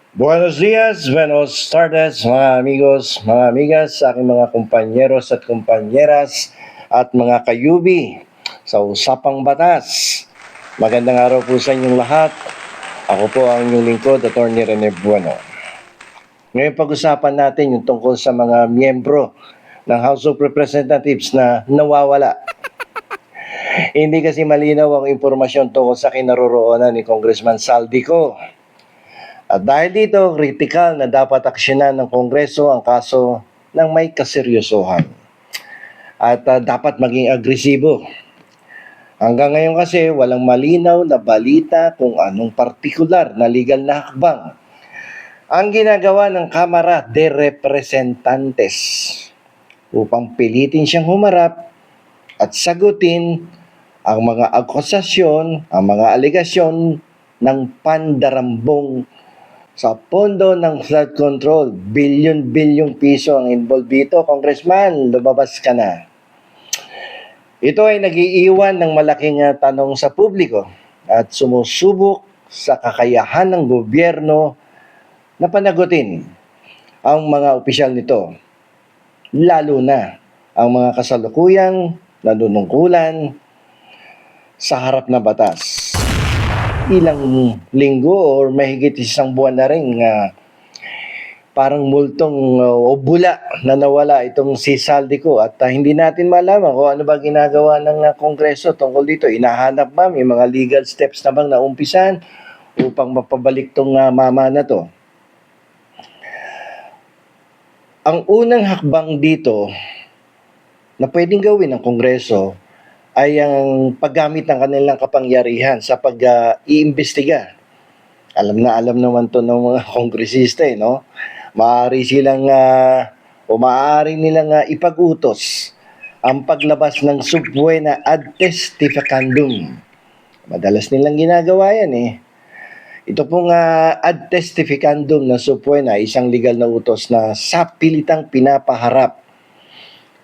Buenos dias, buenos tardes, mga amigos, mga amigas, sa aking mga kumpanyeros at kumpanyeras at mga kayubi sa Usapang Batas. Magandang araw po sa inyong lahat. Ako po ang inyong lingkod, Atty. Rene Bueno. Ngayon pag-usapan natin yung tungkol sa mga miyembro ng House of Representatives na nawawala. Hindi kasi malinaw ang impormasyon tungkol sa kinaroroonan ni Congressman Saldico. At dahil dito, kritikal na dapat aksyonan ng Kongreso ang kaso ng may kaseryosohan. At dapat maging agresibo. Hanggang ngayon kasi walang malinaw na balita kung anong partikular na legal na hakbang ang ginagawa ng Kamara de Representantes upang pilitin siyang humarap at sagutin ang mga akusasyon, ang mga alegasyon ng pandarambong sa pondo ng flood control. Bilyon-bilyong piso ang involved dito. Congressman, lumabas ka na. Ito ay nagiiwan ng malaking tanong sa publiko at sumusubok sa kakayahan ng gobyerno na panagutin ang mga opisyal nito, lalo na ang mga kasalukuyang nanunungkulan sa harap ng batas. Ilang linggo or mahigit isang buwan na rin parang multong o bula na nawala itong si Saldico at hindi natin malaman kung ano ba ginagawa ng Kongreso tungkol dito. Inahanap ba may mga legal steps na bang naumpisan upang mapabalik tong mama na to. Ang unang hakbang dito na pwedeng gawin ng Kongreso ay ang paggamit ng kanilang kapangyarihan sa pag-iimbestiga. Alam naman to ng mga kongresista no? Maaari silang maaari nilang ipag-utos ang paglabas ng subpoena ad testificandum. Madalas nilang ginagawa yan Ito pong ad testificandum na subpoena ay isang legal na utos na sapilitang pinapaharap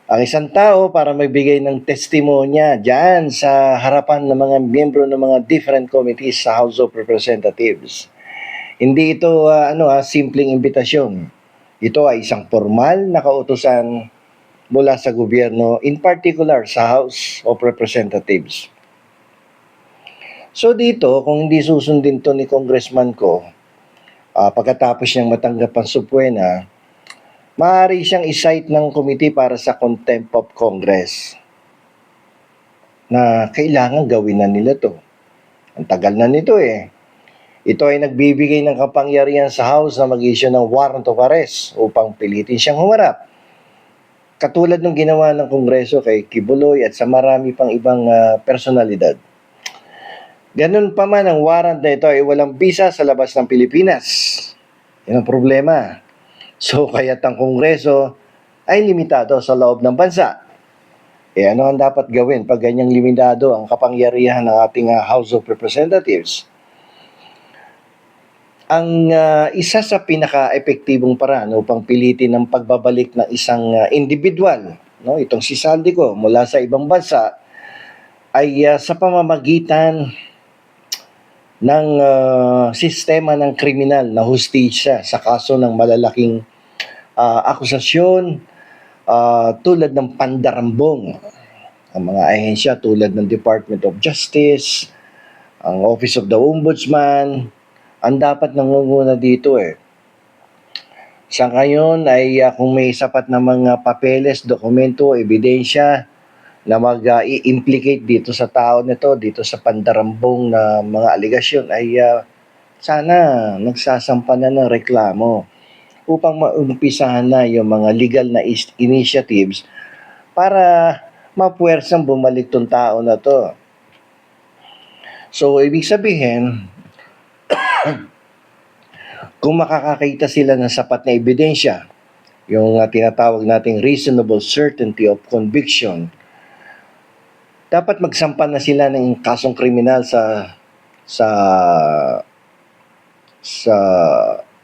ang isang tao para magbigay ng testimonya diyan sa harapan ng mga miyembro ng mga different committees sa House of Representatives. Hindi ito simpleng imbitasyon. Ito ay isang formal na kautusan mula sa gobyerno, in particular sa House of Representatives. So dito, kung hindi susundin to ni congressman ko, pagkatapos niyang matanggap ang subpoena, maaari siyang isight ng committee para sa contempt of Congress na kailangan gawin na nila to. Ang tagal na nito Ito ay nagbibigay ng kapangyarihan sa House na mag-issue ng warrant of arrest upang pilitin siyang humarap. Katulad ng ginawa ng Kongreso kay Kibuloy at sa marami pang ibang personalidad. Ganun pa man ang warrant na ito ay walang bisa sa labas ng Pilipinas. Yan ang problema. So kaya't ang Kongreso ay limitado sa loob ng bansa. Ano ang dapat gawin pag ganyang limitado ang kapangyarihan ng ating House of Representatives? Ang isa sa pinaka-epektibong paraan upang pilitin ang pagbabalik ng isang individual, itong si Saldico mula sa ibang bansa, ay sa pamamagitan ng sistema ng kriminal na hustisya sa kaso ng malalaking akusasyon tulad ng pandarambong. Ang mga ahensya tulad ng Department of Justice, ang Office of the Ombudsman, ang dapat nangunguna dito Sa ngayon ay kung may sapat na mga papeles, dokumento, ebidensya na mag-i-implicate dito sa tao nito, dito sa pandarambong na mga aligasyon ay sana nagsasampa na ng reklamo upang maumpisahan na yung mga legal na initiatives para mapuwersang bumalik tong tao na to. So, ibig sabihin, kung makakakita sila ng sapat na ebidensya, yung tinatawag nating reasonable certainty of conviction, dapat magsampa na sila ng kasong kriminal sa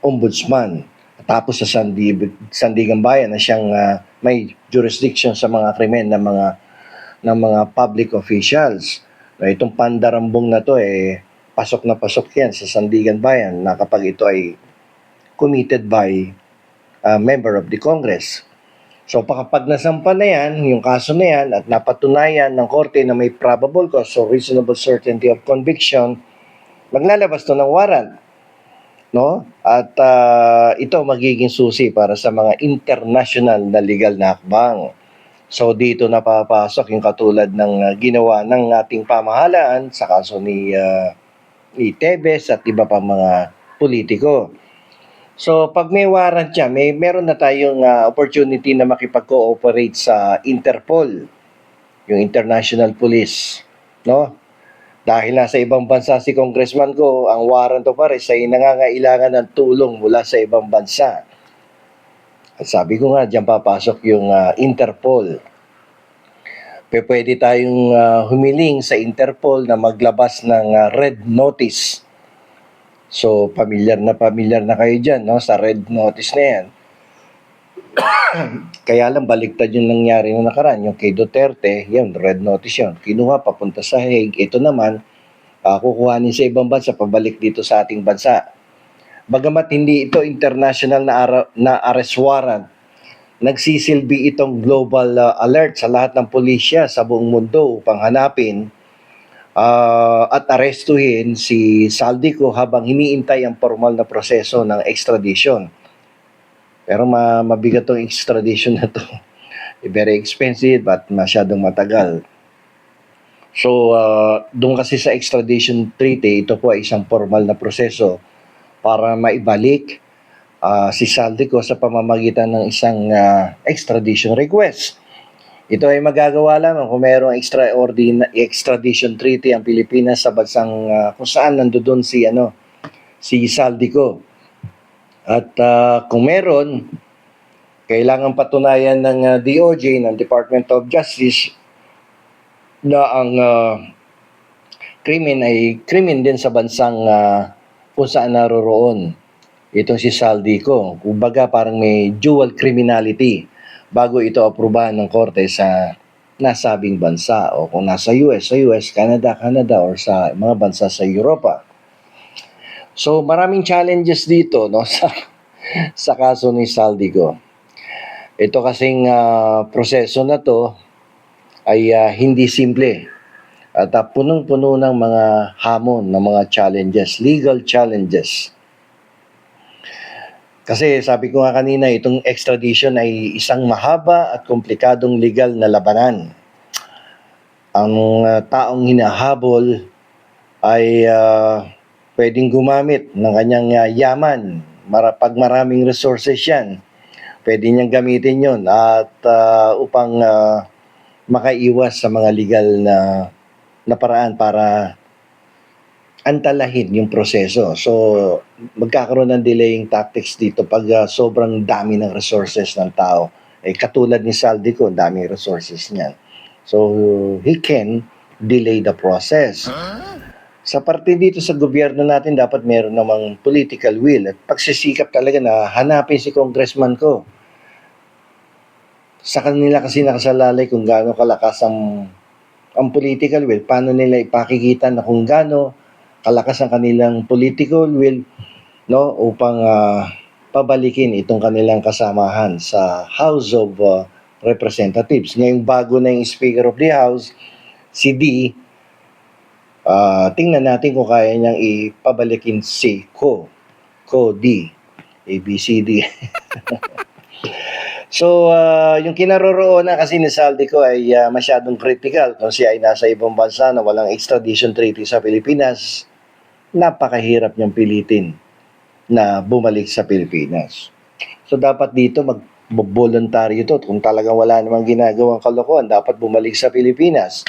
ombudsman, tapos sa Sandigan Bayan na siyang may jurisdiction sa mga krimen ng mga public officials. Itong pandarambong na to pasok na pasok yan sa Sandigan Bayan na kapag ito ay committed by a member of the Congress. So kapag nasampa na yan, yung kaso na yan, at napatunayan ng korte na may probable cause or reasonable certainty of conviction, maglalabas to ng warrant. No? At ito magiging susi para sa mga international na legal na hakbang. So dito napapasok yung katulad ng ginawa ng ating pamahalaan sa kaso ni Tebes at iba pang mga politiko. So pag may warrant siya, meron na tayong opportunity na makipag-cooperate sa Interpol, yung International Police, no? Dahil nasa ibang bansa si congressman ko, ang warrant of arrest ay nangangailangan ng tulong mula sa ibang bansa. At sabi ko nga, diyan papasok yung Interpol. Pwede tayong humiling sa Interpol na maglabas ng red notice. So, pamilyar na kayo dyan, no, sa red notice na yan. Kaya lang, baliktad yung nangyari na nakaraan. Yung kay Duterte, yun, red notice yun. Kinuha, papunta sa Hague. Ito naman, kukuhanin sa ibang bansa, pabalik dito sa ating bansa. Bagamat hindi ito international na arrest warrant, nagsisilbi itong global alert sa lahat ng pulisya sa buong mundo upang hanapin at arestuhin si Saldico habang hiniintay ang formal na proseso ng extradition. Pero mabigat tong extradition na to. Very expensive at masyadong matagal. So, doon kasi sa extradition treaty, ito po ay isang formal na proseso para maibalik si Saldico sa pamamagitan ng isang extradition request. Ito ay magagawa lamang kung mayroong extradition treaty ang Pilipinas sa bansang kung saan nandoon si Saldico. At kung meron, kailangan patunayan ng DOJ, ng Department of Justice, na ang krimen ay krimen din sa bansang kung saan naroroon itong si Saldico. Kumbaga parang may dual criminality bago ito aprubahan ng korte sa nasabing bansa, o kung nasa US, Canada, or sa mga bansa sa Europa. So maraming challenges dito, no, sa kaso ni Saldico. Ito kasing proseso na to ay hindi simple at punong-puno ng mga hamon, ng mga challenges, legal challenges. Kasi sabi ko nga kanina, itong extradition ay isang mahaba at komplikadong legal na labanan. Ang taong hinahabol ay pwedeng gumamit ng kanyang yaman. Pag maraming resources yan, pwede niyang gamitin yon at upang makaiwas sa mga legal na paraan para antalahin yung proseso. So, magkakaroon ng delaying tactics dito pag sobrang dami ng resources ng tao. Katulad ni Saldico, daming resources niyan. So, he can delay the process. Sa parte dito sa gobyerno natin, dapat meron namang political will at pagsisikap talaga na hanapin si congressman ko. Sa kanila kasi nakasalalay kung gaano kalakas ang political will, paano nila ipakikita na kung gaano kalakas ang kanilang political will, no, upang pabalikin itong kanilang kasamahan sa House of Representatives. Ngayong bago na yung Speaker of the House, si D, tingnan natin kung kaya niyang ipabalikin si D, ABCD. So, yung kinaroroonan kasi ni Saldico ay masyadong critical kung siya ay nasa ibang bansa na walang extradition treaty sa Pilipinas. Napakahirap niyang pilitin na bumalik sa Pilipinas. So, dapat dito mag-voluntaryo to. Kung talagang wala namang ginagawang kalokohan, dapat bumalik sa Pilipinas.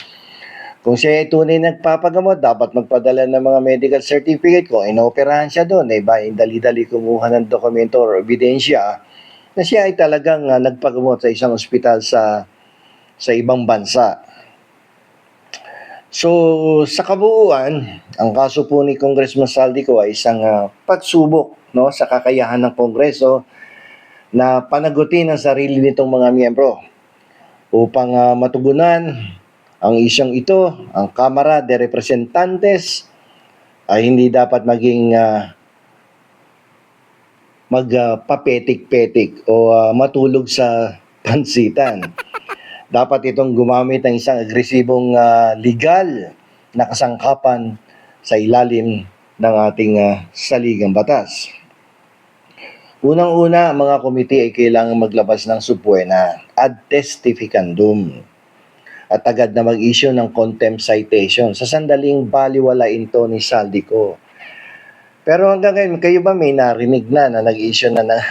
Kung siya ay tunay nagpapagamot, dapat magpadala ng mga medical certificate. Kung inoperahan siya doon, dali-dali kumuha ng dokumento or ebidensya na siya ay talagang nagpagamot sa isang ospital sa ibang bansa. So, sa kabuuan, ang kaso po ni Congressman Saldico ay isang pagsubok, no, sa kakayahan ng Kongreso na panagutin ang sarili nitong mga miyembro upang matugunan ang isyong ito. Ang Kamara de Representantes ay hindi dapat maging magpapetik-petik o matulog sa pansitan. Dapat itong gumamit ng isang agresibong legal na kasangkapan sa ilalim ng ating saligang batas. Unang-una, ang mga komite ay kailangang maglabas ng subpoena ad testificandum at agad na mag-issue ng contempt citation sa sandaling baliwalain to ni Saldico. Pero hanggang ngayon, kayo ba may narinig na nag-issue na ng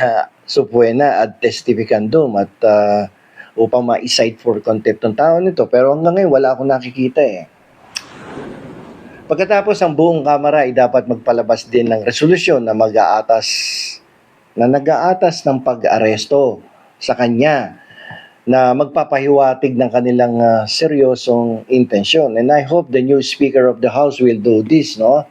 subpoena ad testificandum at upang ma-cite for contempt ng tao nito? Pero hanggang ngayon, wala akong nakikita eh. Pagkatapos, ang buong Kamara ay dapat magpalabas din ng resolusyon na nag-aatas ng pag-aresto sa kanya na magpapahiwatig ng kanilang seryosong intensyon. And I hope the new Speaker of the House will do this, no?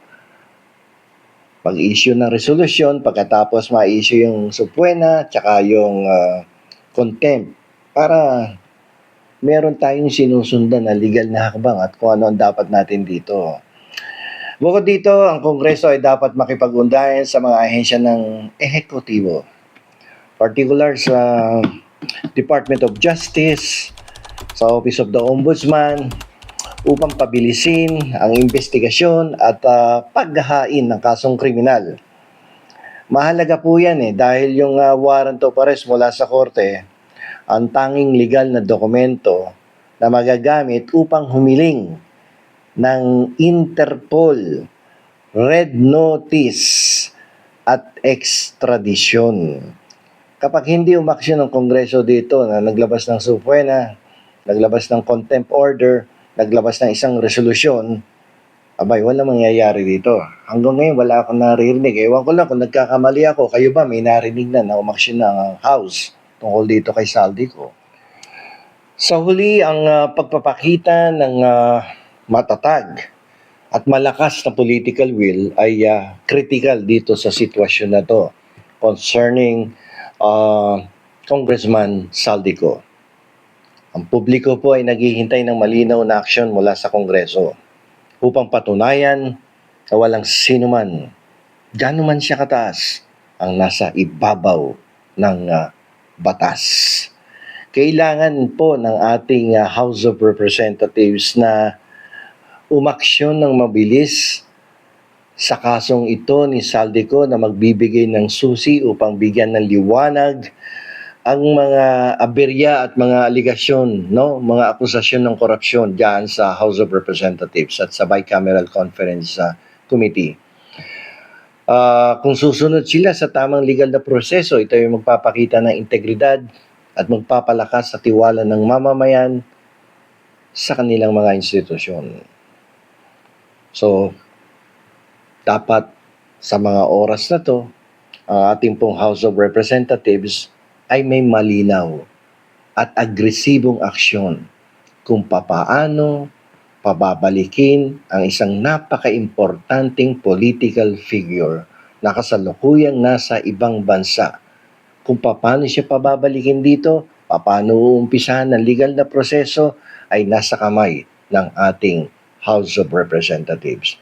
Pag-issue ng resolusyon, pagkatapos ma-issue yung subpoena, tsaka yung contempt, para meron tayong sinusundan na legal na hakbang at kung ano ang dapat natin dito. Bukod dito, ang Kongreso ay dapat makipag-ugnayan sa mga ahensya ng ehekutibo, particular sa Department of Justice, sa Office of the Ombudsman, upang pabilisin ang investigasyon at paghahain ng kasong kriminal. Mahalaga po yan dahil yung warrant of arrest mula sa korte, ang tanging legal na dokumento na magagamit upang humiling ng Interpol, Red Notice at extradition. Kapag hindi umaksyon ng Kongreso dito na naglabas ng subpoena, naglabas ng contempt order, naglabas ng isang resolusyon, abay, wala mangyayari dito. Hanggang ngayon, wala akong naririnig. Ewan ko lang kung nagkakamali ako. Kayo ba may narinig na umaksyon ng House tungkol dito kay Saldico? Sa huli, ang pagpapakita ng matatag at malakas na political will ay critical dito sa sitwasyon na to concerning Congressman Saldico. Ang publiko po ay naghihintay ng malinaw na aksyon mula sa Kongreso upang patunayan na walang sino man, gaano man siya kataas, ang nasa ibabaw ng batas. Kailangan po ng ating House of Representatives na umaksyon ng mabilis sa kasong ito ni Saldico na magbibigay ng susi upang bigyan ng liwanag ang mga aberya at mga aligasyon, no? Mga akusasyon ng korupsyon diyan sa House of Representatives at sa Bicameral Conference Committee. Kung susunod sila sa tamang legal na proseso, ito ay magpapakita ng integridad at magpapalakas sa tiwala ng mamamayan sa kanilang mga institusyon. So, dapat sa mga oras na to, ang ating pong House of Representatives ay may malinaw at agresibong aksyon kung papaano pababalikin ang isang napaka-importanting political figure na kasalukuyang nasa ibang bansa. Kung paano siya pababalikin dito, paano uumpisahan ng legal na proseso ay nasa kamay ng ating House of Representatives.